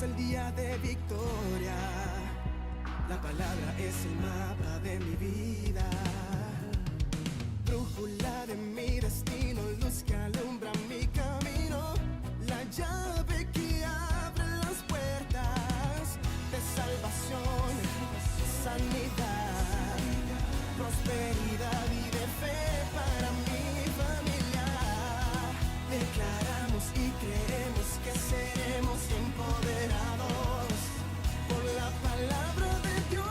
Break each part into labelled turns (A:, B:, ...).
A: el día de victoria. La palabra es el mapa de mi vida, brújula de mi destino, luz que alumbra mi camino, la llave que abre las puertas de salvación, sanidad, prosperidad y de fe para mi familia. Declaramos y creemos que seremos empoderados por la palabra de Dios.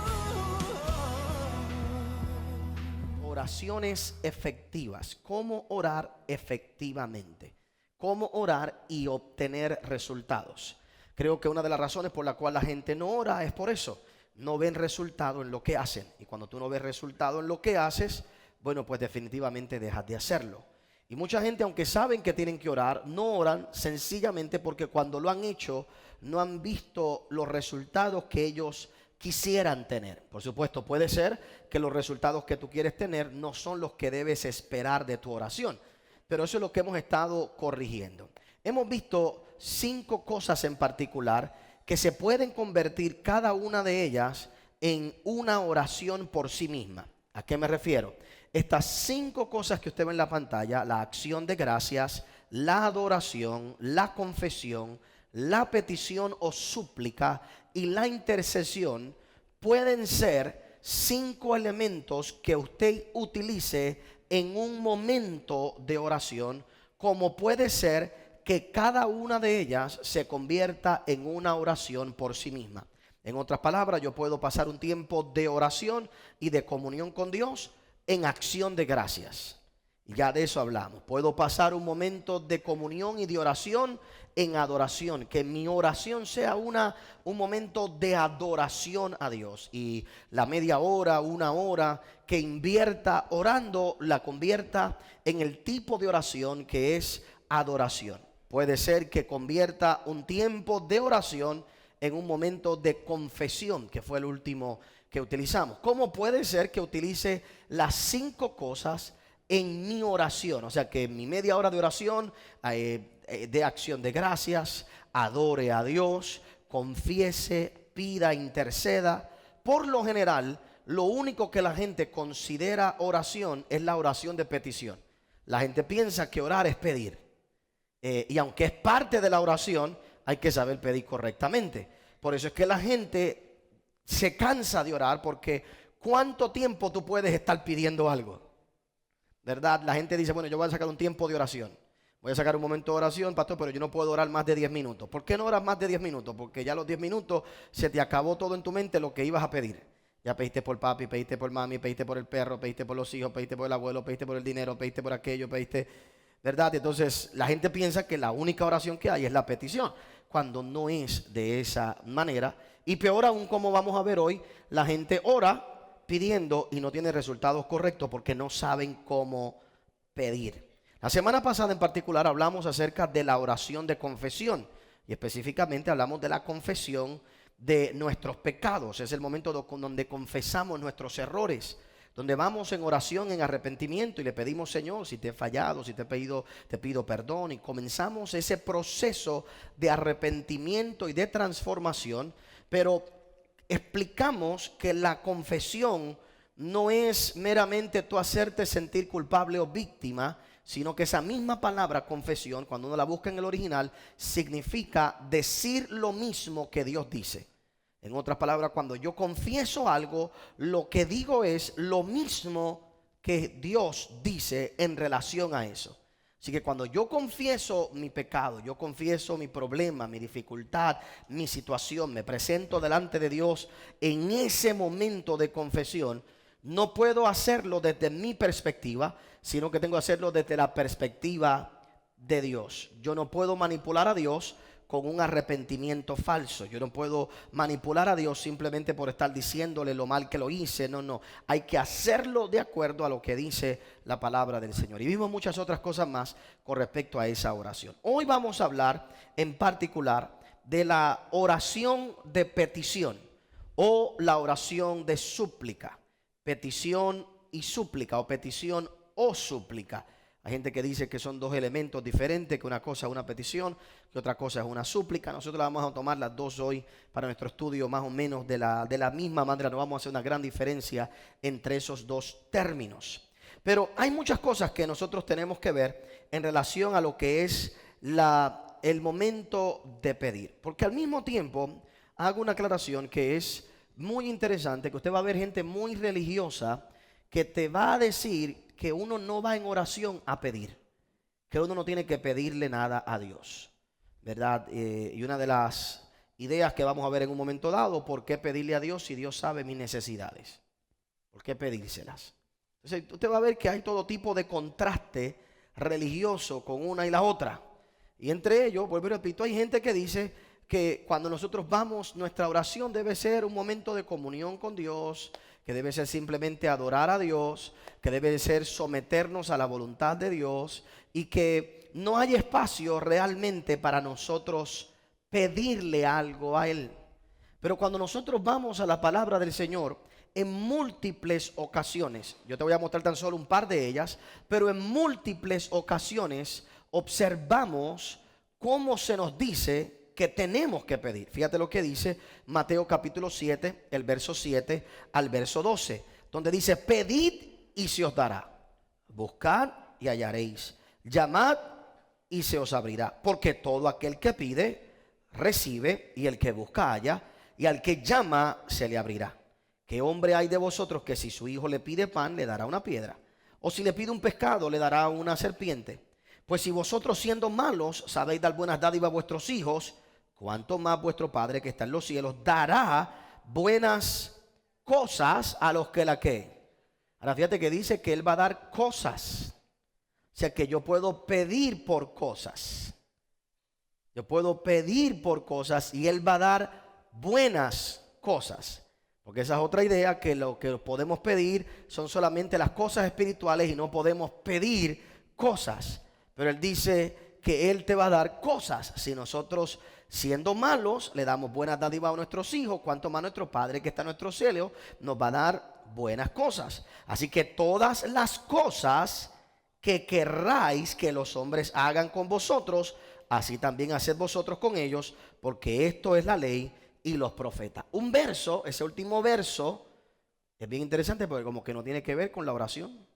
B: Oraciones efectivas. ¿Cómo orar efectivamente? ¿Cómo orar y obtener resultados? Creo que una de las razones por la cual la gente no ora es por eso. No ven resultado en lo que hacen. Y cuando tú no ves resultado en lo que haces, bueno, pues definitivamente dejas de hacerlo. Y mucha gente, aunque saben que tienen que orar, no oran sencillamente porque cuando lo han hecho, no han visto los resultados que ellos quisieran tener. Por supuesto, puede ser que los resultados que tú quieres tener no son los que debes esperar de tu oración. Pero eso es lo que hemos estado corrigiendo. Hemos visto 5 cosas en particular que se pueden convertir cada una de ellas en una oración por sí misma. ¿A qué me refiero? Estas 5 cosas que usted ve en la pantalla: la acción de gracias, la adoración, la confesión, la petición o súplica y la intercesión, pueden ser 5 elementos que usted utilice en un momento de oración, como puede ser que cada una de ellas se convierta en una oración por sí misma. En otras palabras, yo puedo pasar un tiempo de oración y de comunión con Dios en acción de gracias. Ya de eso hablamos. Puedo pasar un momento de comunión y de oración en adoración. Que mi oración sea un momento de adoración a Dios. Y la media hora, 1 hora que invierta orando, la convierta en el tipo de oración que es adoración. Puede ser que convierta un tiempo de oración en un momento de confesión, que fue el último que utilizamos. ¿Cómo puede ser que utilice las 5 cosas en mi oración? O sea, que en mi media hora de oración de acción de gracias, adore a Dios, confiese, pida, interceda. Por lo general, lo único que la gente considera oración es la oración de petición. La gente piensa que orar es pedir. Y aunque es parte de la oración, hay que saber pedir correctamente. Por eso es que la gente se cansa de orar, porque ¿cuánto tiempo tú puedes estar pidiendo algo? ¿Verdad? La gente dice, bueno, yo voy a sacar un tiempo de oración. Voy a sacar un momento de oración, pastor, pero yo no puedo orar más de 10 minutos. ¿Por qué no oras más de 10 minutos? Porque ya a los 10 minutos se te acabó todo en tu mente lo que ibas a pedir. Ya pediste por papi, pediste por mami, pediste por el perro, pediste por los hijos, pediste por el abuelo, pediste por el dinero, pediste por aquello, pediste, ¿verdad? Entonces la gente piensa que la única oración que hay es la petición, cuando no es de esa manera. Y peor aún, como vamos a ver hoy, la gente ora pidiendo y no tiene resultados correctos porque no saben cómo pedir. La semana pasada en particular hablamos acerca de la oración de confesión, y específicamente hablamos de la confesión de nuestros pecados. Es el momento donde confesamos nuestros errores, donde vamos en oración, en arrepentimiento, y le pedimos, Señor, si te he fallado, si te pido perdón, y comenzamos ese proceso de arrepentimiento y de transformación. Pero explicamos que la confesión no es meramente tú hacerte sentir culpable o víctima, sino que esa misma palabra confesión, cuando uno la busca en el original, significa decir lo mismo que Dios dice. En otras palabras, cuando yo confieso algo, lo que digo es lo mismo que Dios dice en relación a eso. Así que cuando yo confieso mi pecado, yo confieso mi problema, mi dificultad, mi situación, me presento delante de Dios en ese momento de confesión, no puedo hacerlo desde mi perspectiva, sino que tengo que hacerlo desde la perspectiva de Dios. Yo no puedo manipular a Dios con un arrepentimiento falso. Yo no puedo manipular a Dios simplemente por estar diciéndole lo mal que lo hice. No. Hay que hacerlo de acuerdo a lo que dice la palabra del Señor. Y vimos muchas otras cosas más con respecto a esa oración. Hoy vamos a hablar en particular de la oración de petición o la oración de súplica. Petición y súplica, o petición o súplica. Hay gente que dice que son dos elementos diferentes, que una cosa es una petición, que otra cosa es una súplica. Nosotros vamos a tomar las dos hoy para nuestro estudio más o menos de la misma manera. No vamos a hacer una gran diferencia entre esos dos términos. Pero hay muchas cosas que nosotros tenemos que ver en relación a lo que es el momento de pedir. Porque al mismo tiempo hago una aclaración que es muy interesante, que usted va a ver gente muy religiosa que te va a decir que uno no va en oración a pedir, que uno no tiene que pedirle nada a Dios, ¿verdad? Y una de las ideas que vamos a ver en un momento dado, ¿por qué pedirle a Dios si Dios sabe mis necesidades? ¿Por qué pedírselas? Entonces usted va a ver que hay todo tipo de contraste religioso con una y la otra. Y entre ellos, vuelvo y repito, hay gente que dice que cuando nosotros vamos, nuestra oración debe ser un momento de comunión con Dios, que debe ser simplemente adorar a Dios, que debe ser someternos a la voluntad de Dios y que no hay espacio realmente para nosotros pedirle algo a Él. Pero cuando nosotros vamos a la palabra del Señor, en múltiples ocasiones, yo te voy a mostrar tan solo un par de ellas, pero en múltiples ocasiones observamos cómo se nos dice que tenemos que pedir. Fíjate lo que dice Mateo capítulo 7, el verso 7 al verso 12, donde dice: pedid y se os dará, buscad y hallaréis, llamad y se os abrirá, porque todo aquel que pide recibe, y el que busca halla, y al que llama se le abrirá. ¿Qué hombre hay de vosotros que si su hijo le pide pan le dará una piedra? ¿O si le pide un pescado le dará una serpiente? Pues si vosotros siendo malos sabéis dar buenas dádivas a vuestros hijos, cuánto más vuestro Padre que está en los cielos dará buenas cosas a los que la que. Ahora fíjate que dice que Él va a dar cosas. O sea que yo puedo pedir por cosas. Yo puedo pedir por cosas y Él va a dar buenas cosas. Porque esa es otra idea, que lo que podemos pedir son solamente las cosas espirituales y no podemos pedir cosas. Pero Él dice que Él te va a dar cosas. Si nosotros, siendo malos, le damos buenas dádivas a nuestros hijos, cuanto más nuestro Padre que está en nuestro cielo nos va a dar buenas cosas. Así que todas las cosas que querráis que los hombres hagan con vosotros, así también haced vosotros con ellos, porque esto es la ley y los profetas. Un verso, ese último verso, es bien interesante porque como que no tiene que ver con la oración.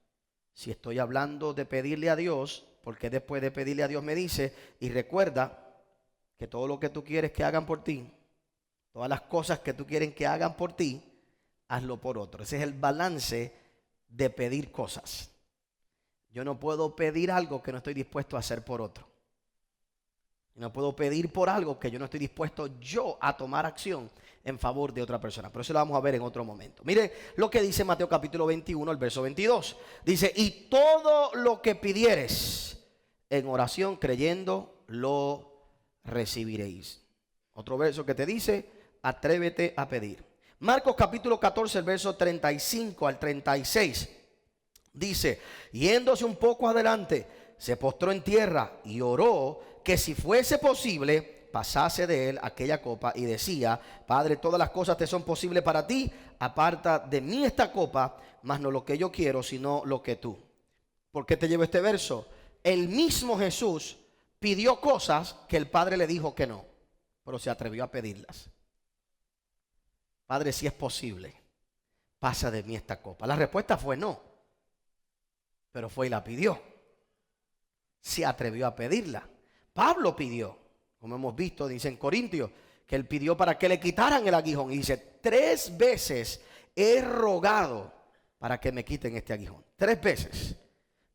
B: Si estoy hablando de pedirle a Dios, porque después de pedirle a Dios me dice, y recuerda que todo lo que tú quieres que hagan por ti, todas las cosas que tú quieres que hagan por ti, hazlo por otro. Ese es el balance de pedir cosas. Yo no puedo pedir algo que no estoy dispuesto a hacer por otro. No puedo pedir por algo que yo no estoy dispuesto yo a tomar acción en favor de otra persona. Pero eso lo vamos a ver en otro momento. Mire lo que dice Mateo capítulo 21, el verso 22. Dice: y todo lo que pidieres en oración creyendo, lo recibiréis. Otro verso que te dice: atrévete a pedir. Marcos capítulo 14, el verso 35 al 36. Dice: yéndose un poco adelante, se postró en tierra y oró que si fuese posible pasase de él aquella copa, y decía: Padre, todas las cosas te son posibles para ti, aparta de mí esta copa, mas no lo que yo quiero, sino lo que tú. ¿Por qué te llevo este verso? El mismo Jesús pidió cosas que el Padre le dijo que no, pero se atrevió a pedirlas. Padre, si es posible, pasa de mí esta copa. La respuesta fue no, pero fue y la pidió. Se atrevió a pedirla. Pablo pidió, como hemos visto, dice en Corintios, que él pidió para que le quitaran el aguijón. Y dice: 3 veces he rogado para que me quiten este aguijón. 3 veces.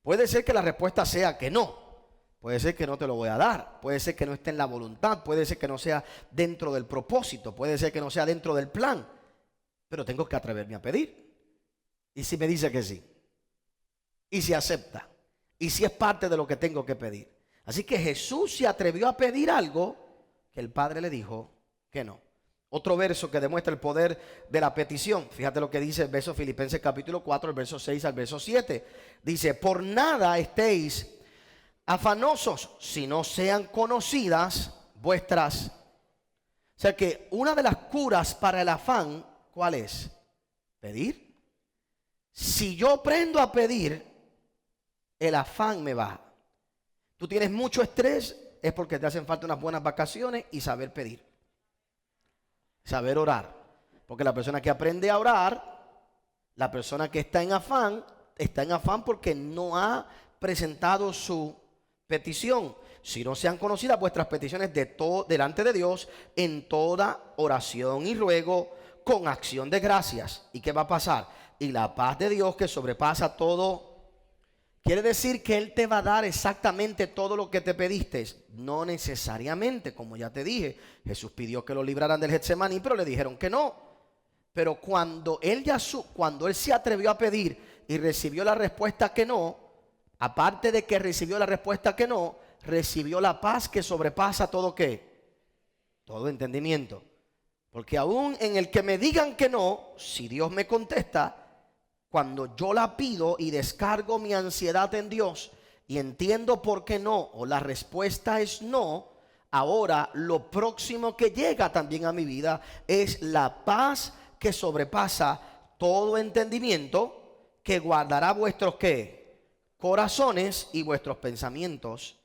B: Puede ser que la respuesta sea que no. Puede ser que no te lo voy a dar. Puede ser que no esté en la voluntad. Puede ser que no sea dentro del propósito. Puede ser que no sea dentro del plan. Pero tengo que atreverme a pedir. ¿Y si me dice que sí? ¿Y si acepta? ¿Y si es parte de lo que tengo que pedir? Así que Jesús se atrevió a pedir algo que el Padre le dijo que no. Otro verso que demuestra el poder de la petición. Fíjate lo que dice el verso Filipenses capítulo 4, el verso 6 al verso 7. Dice: por nada estéis afanosos, si no sean conocidas vuestras. O sea que una de las curas para el afán, ¿cuál es? Pedir. Si yo aprendo a pedir, el afán me baja. Tú tienes mucho estrés, es porque te hacen falta unas buenas vacaciones y saber pedir. Saber orar. Porque la persona que aprende a orar, la persona que está en afán porque no ha presentado su petición. Si no sean conocidas vuestras peticiones delante de Dios en toda oración y ruego con acción de gracias. ¿Y qué va a pasar? Y la paz de Dios que sobrepasa todo. Quiere decir que Él te va a dar exactamente todo lo que te pediste. No necesariamente, como ya te dije. Jesús pidió que lo libraran del Getsemaní, pero le dijeron que no. Pero cuando Él se atrevió a pedir y recibió la respuesta que no, aparte de que recibió la respuesta que no, recibió la paz que sobrepasa todo ¿qué? Todo entendimiento. Porque aún en el que me digan que no, si Dios me contesta, cuando yo la pido y descargo mi ansiedad en Dios y entiendo por qué no, o la respuesta es no, ahora lo próximo que llega también a mi vida es la paz que sobrepasa todo entendimiento, que guardará vuestros ¿qué? Corazones y vuestros pensamientos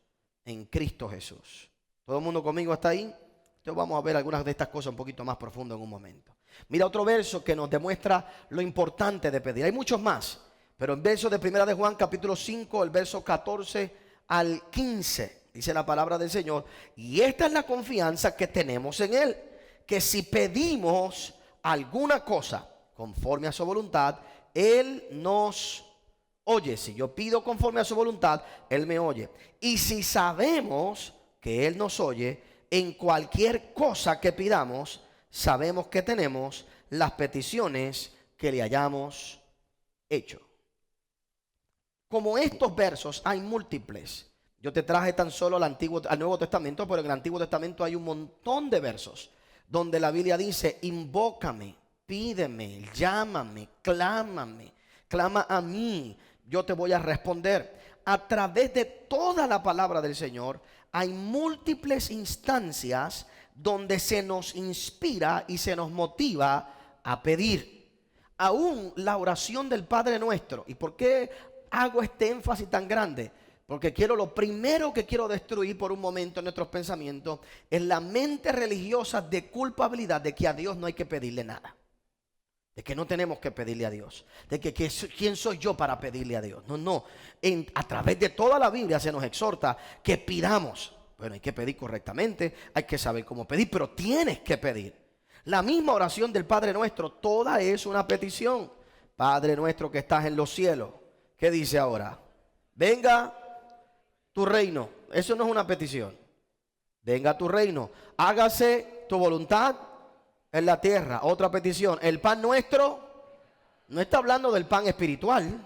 B: en Cristo Jesús. ¿Todo el mundo conmigo hasta ahí? Entonces vamos a ver algunas de estas cosas un poquito más profundo en un momento. Mira otro verso que nos demuestra lo importante de pedir. Hay muchos más, pero en verso de 1 de Juan capítulo 5, el verso 14 al 15, dice la palabra del Señor. Y esta es la confianza que tenemos en Él, que si pedimos alguna cosa conforme a su voluntad, Él nos oye. Si yo pido conforme a su voluntad, Él me oye. Y si sabemos que Él nos oye, en cualquier cosa que pidamos, sabemos que tenemos las peticiones que le hayamos hecho. Como estos versos hay múltiples. Yo te traje tan solo al Nuevo Testamento, pero en el Antiguo Testamento hay un montón de versos donde la Biblia dice: invócame, pídeme, llámame, clama a mí, yo te voy a responder. A través de toda la palabra del Señor hay múltiples instancias donde se nos inspira y se nos motiva a pedir. Aún la oración del Padre Nuestro. ¿Y por qué hago este énfasis tan grande? Porque lo primero que quiero destruir por un momento en nuestros pensamientos es la mente religiosa de culpabilidad de que a Dios no hay que pedirle nada. De que no tenemos que pedirle a Dios. De que ¿quién soy yo para pedirle a Dios? No. A través de toda la Biblia se nos exhorta que pidamos. Bueno, hay que pedir correctamente, hay que saber cómo pedir, pero tienes que pedir. La misma oración del Padre Nuestro, toda es una petición. Padre nuestro que estás en los cielos. ¿Qué dice ahora? Venga tu reino. Eso no es una petición. Venga tu reino. Hágase tu voluntad en la tierra. Otra petición. El pan nuestro. No está hablando del pan espiritual.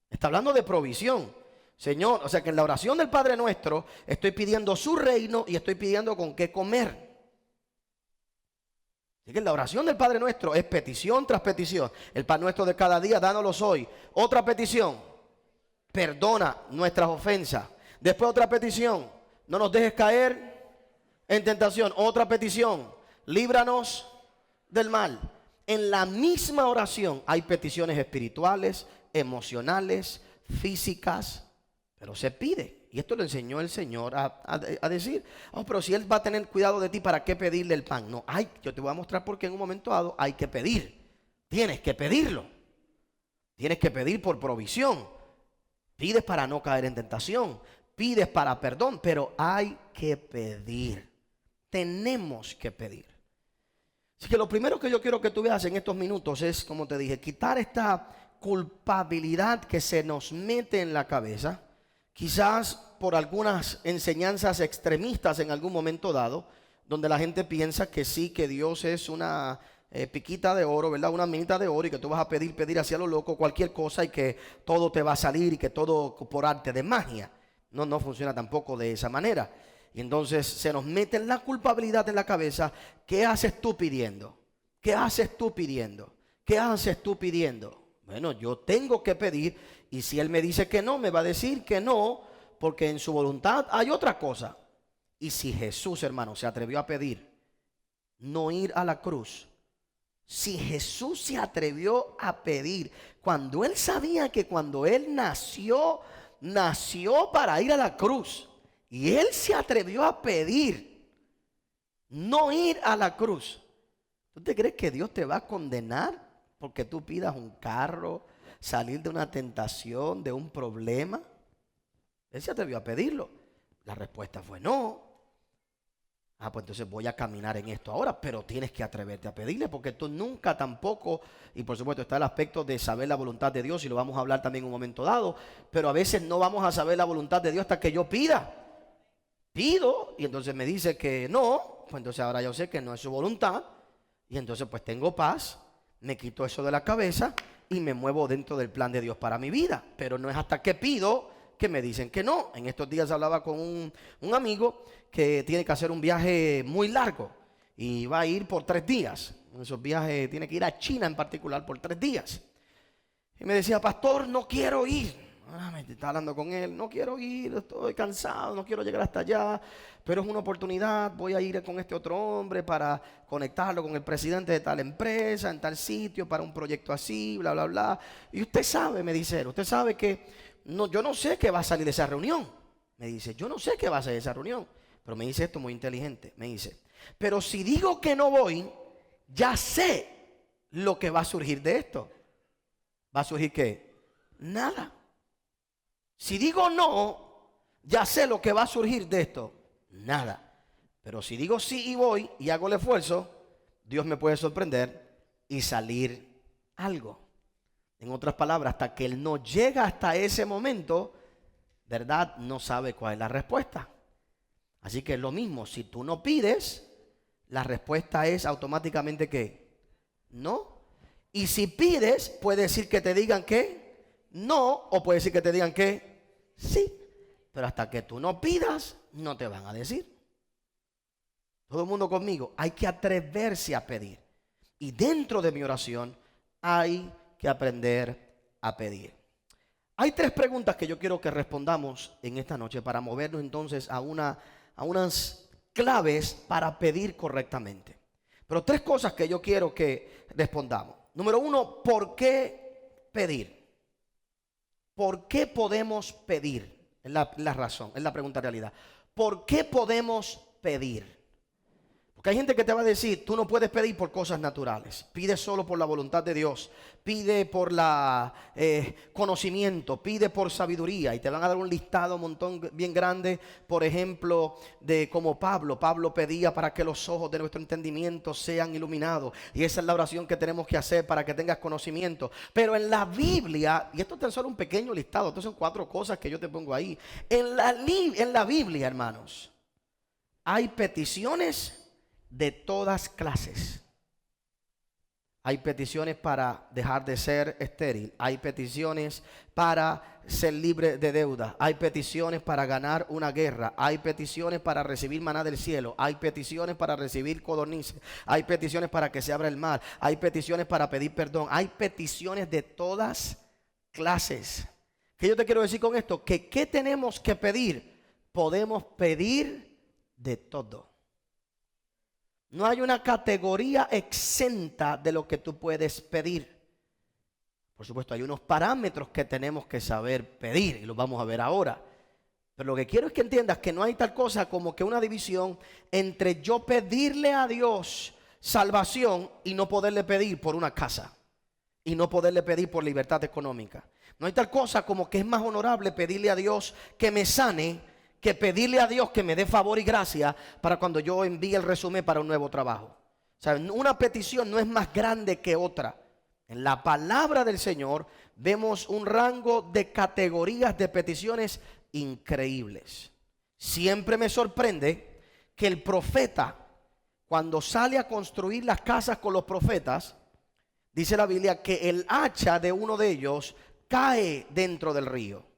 B: Está hablando de provisión. Señor, o sea que en la oración del Padre Nuestro estoy pidiendo su reino y estoy pidiendo con qué comer. Así que la oración del Padre Nuestro es petición tras petición. El pan nuestro de cada día, dánoslo hoy. Otra petición, perdona nuestras ofensas. Después otra petición, no nos dejes caer en tentación. Otra petición, líbranos del mal. En la misma oración hay peticiones espirituales, emocionales, físicas, pero se pide. Y esto lo enseñó el Señor a decir: oh, pero si Él va a tener cuidado de ti, ¿para qué pedirle el pan? No, yo te voy a mostrar por qué en un momento dado hay que pedir. Tienes que pedirlo. Tienes que pedir por provisión. Pides para no caer en tentación. Pides para perdón, pero hay que pedir. Tenemos que pedir. Así que lo primero que yo quiero que tú veas en estos minutos es, como te dije, quitar esta culpabilidad que se nos mete en la cabeza. Quizás por algunas enseñanzas extremistas en algún momento dado, donde la gente piensa que sí, que Dios es una piquita de oro, ¿verdad? Una minita de oro, y que tú vas a pedir hacia lo loco cualquier cosa y que todo te va a salir y que todo por arte de magia. No funciona tampoco de esa manera. Y entonces se nos mete la culpabilidad en la cabeza. ¿Qué haces tú pidiendo? ¿Qué haces tú pidiendo? ¿Qué haces tú pidiendo? Bueno, yo tengo que pedir, y si Él me dice que no, me va a decir que no, porque en su voluntad hay otra cosa. Y si Jesús, hermano, se atrevió a pedir no ir a la cruz, si Jesús se atrevió a pedir cuando Él sabía que cuando Él nació nació para ir a la cruz. Y él se atrevió a pedir no ir a la cruz. ¿Tú te crees que Dios te va a condenar porque tú pidas un carro, salir de una tentación, de un problema? Él se atrevió a pedirlo. La respuesta fue no. Pues entonces voy a caminar en esto ahora, pero tienes que atreverte a pedirle, porque tú nunca tampoco, y por supuesto está el aspecto de saber la voluntad de Dios, y lo vamos a hablar también en un momento dado, pero a veces no vamos a saber la voluntad de Dios hasta que yo pida. Pido, y entonces me dice que no, pues entonces ahora yo sé que no es su voluntad, y entonces pues tengo paz, me quito eso de la cabeza, y me muevo dentro del plan de Dios para mi vida, pero no es hasta que pido que me dicen que no. En estos días hablaba con un amigo que tiene que hacer un viaje muy largo y va a ir por 3 días. En esos viajes tiene que ir a China en particular por 3 días. Y me decía, pastor, no quiero ir. Me estaba hablando con él, no quiero ir, estoy cansado, no quiero llegar hasta allá, pero es una oportunidad, voy a ir con este otro hombre para conectarlo con el presidente de tal empresa, en tal sitio, para un proyecto así, bla, bla, bla. Y usted sabe, me dice él, usted sabe que no, yo no sé qué va a salir de esa reunión. Me dice, yo no sé qué va a salir de esa reunión. Pero me dice esto muy inteligente. Me dice, pero si digo que no voy, ya sé lo que va a surgir de esto. ¿Va a surgir qué? Nada. Si digo no, ya sé lo que va a surgir de esto. Nada. Pero si digo sí y voy y hago el esfuerzo, Dios me puede sorprender y salir algo. En otras palabras, hasta que él no llega hasta ese momento, ¿verdad? No sabe cuál es la respuesta. Así que es lo mismo, si tú no pides, la respuesta es automáticamente ¿qué? No. Y si pides, puede decir que te digan que no, o puede decir que te digan que sí. Pero hasta que tú no pidas, no te van a decir. Todo el mundo conmigo, hay que atreverse a pedir. Y dentro de mi oración hay que aprender a pedir. Hay 3 preguntas que yo quiero que respondamos en esta noche para movernos entonces a unas claves para pedir correctamente. Pero 3 cosas que yo quiero que respondamos. Número 1, ¿por qué pedir? ¿Por qué podemos pedir? Es la razón, es la pregunta en realidad. ¿Por qué podemos pedir? Porque hay gente que te va a decir, tú no puedes pedir por cosas naturales. Pide solo por la voluntad de Dios. Pide por conocimiento. Pide por sabiduría. Y te van a dar un listado, un montón bien grande. Por ejemplo, de como Pablo. Pablo pedía para que los ojos de nuestro entendimiento sean iluminados. Y esa es la oración que tenemos que hacer para que tengas conocimiento. Pero en la Biblia, y esto es tan solo un pequeño listado. Estas son 4 cosas que yo te pongo ahí. En la Biblia, hermanos, hay peticiones de todas clases. Hay peticiones para dejar de ser estéril. Hay peticiones para ser libre de deuda. Hay peticiones para ganar una guerra. Hay peticiones para recibir maná del cielo. Hay peticiones para recibir codornices. Hay peticiones para que se abra el mar. Hay peticiones para pedir perdón. Hay peticiones de todas clases. ¿Qué yo te quiero decir con esto? Que ¿qué tenemos que pedir? Podemos pedir de todo. No hay una categoría exenta de lo que tú puedes pedir. Por supuesto, hay unos parámetros que tenemos que saber pedir y los vamos a ver ahora. Pero lo que quiero es que entiendas que no hay tal cosa como que una división entre yo pedirle a Dios salvación y no poderle pedir por una casa y no poderle pedir por libertad económica. No hay tal cosa como que es más honorable pedirle a Dios que me sane que pedirle a Dios que me dé favor y gracia para cuando yo envíe el resumen para un nuevo trabajo. O sea, una petición no es más grande que otra. En la palabra del Señor vemos un rango de categorías de peticiones increíbles. Siempre me sorprende que el profeta, cuando sale a construir las casas con los profetas, dice la Biblia que el hacha de uno de ellos cae dentro del río.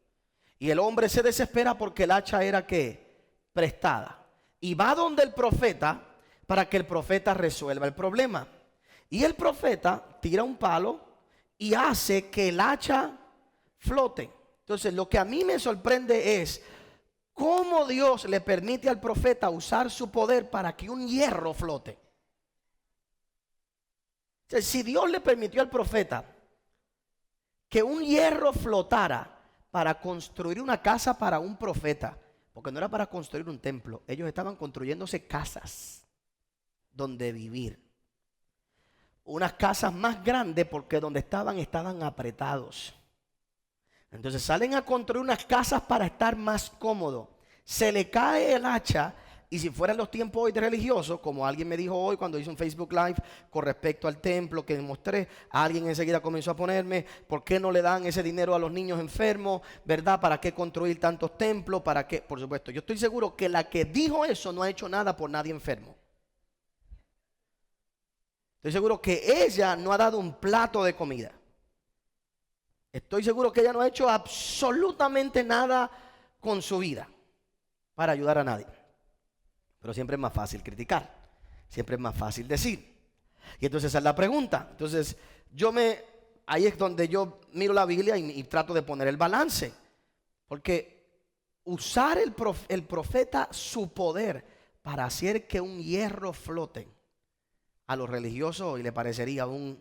B: Y el hombre se desespera porque el hacha era ¿qué? Prestada. Y va donde el profeta para que el profeta resuelva el problema. Y el profeta tira un palo y hace que el hacha flote. Entonces lo que a mí me sorprende es cómo Dios le permite al profeta usar su poder para que un hierro flote. O sea, si Dios le permitió al profeta que un hierro flotara para construir una casa para un profeta, porque no era para construir un templo. Ellos estaban construyéndose casas donde vivir. Unas casas más grandes porque donde estaban apretados. Entonces salen a construir unas casas para estar más cómodos. Se le cae el hacha. Y si fueran los tiempos hoy de religiosos, como alguien me dijo hoy cuando hice un Facebook Live con respecto al templo que mostré, alguien enseguida comenzó a ponerme, ¿por qué no le dan ese dinero a los niños enfermos? ¿Verdad? ¿Para qué construir tantos templos? ¿Para qué? Por supuesto, yo estoy seguro que la que dijo eso no ha hecho nada por nadie enfermo. Estoy seguro que ella no ha dado un plato de comida. Estoy seguro que ella no ha hecho absolutamente nada con su vida para ayudar a nadie. Pero siempre es más fácil criticar, siempre es más fácil decir. Y entonces esa es la pregunta. Entonces ahí es donde yo miro la Biblia y trato de poner el balance. Porque usar el profeta su poder para hacer que un hierro flote, a los religiosos hoy le parecería un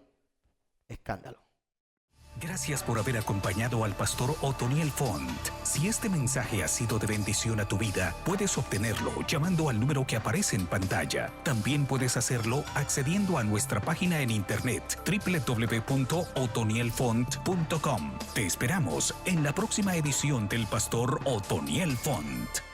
B: escándalo.
C: Gracias por haber acompañado al pastor Otoniel Font. Si este mensaje ha sido de bendición a tu vida, puedes obtenerlo llamando al número que aparece en pantalla. También puedes hacerlo accediendo a nuestra página en internet www.otonielfont.com. Te esperamos en la próxima edición del pastor Otoniel Font.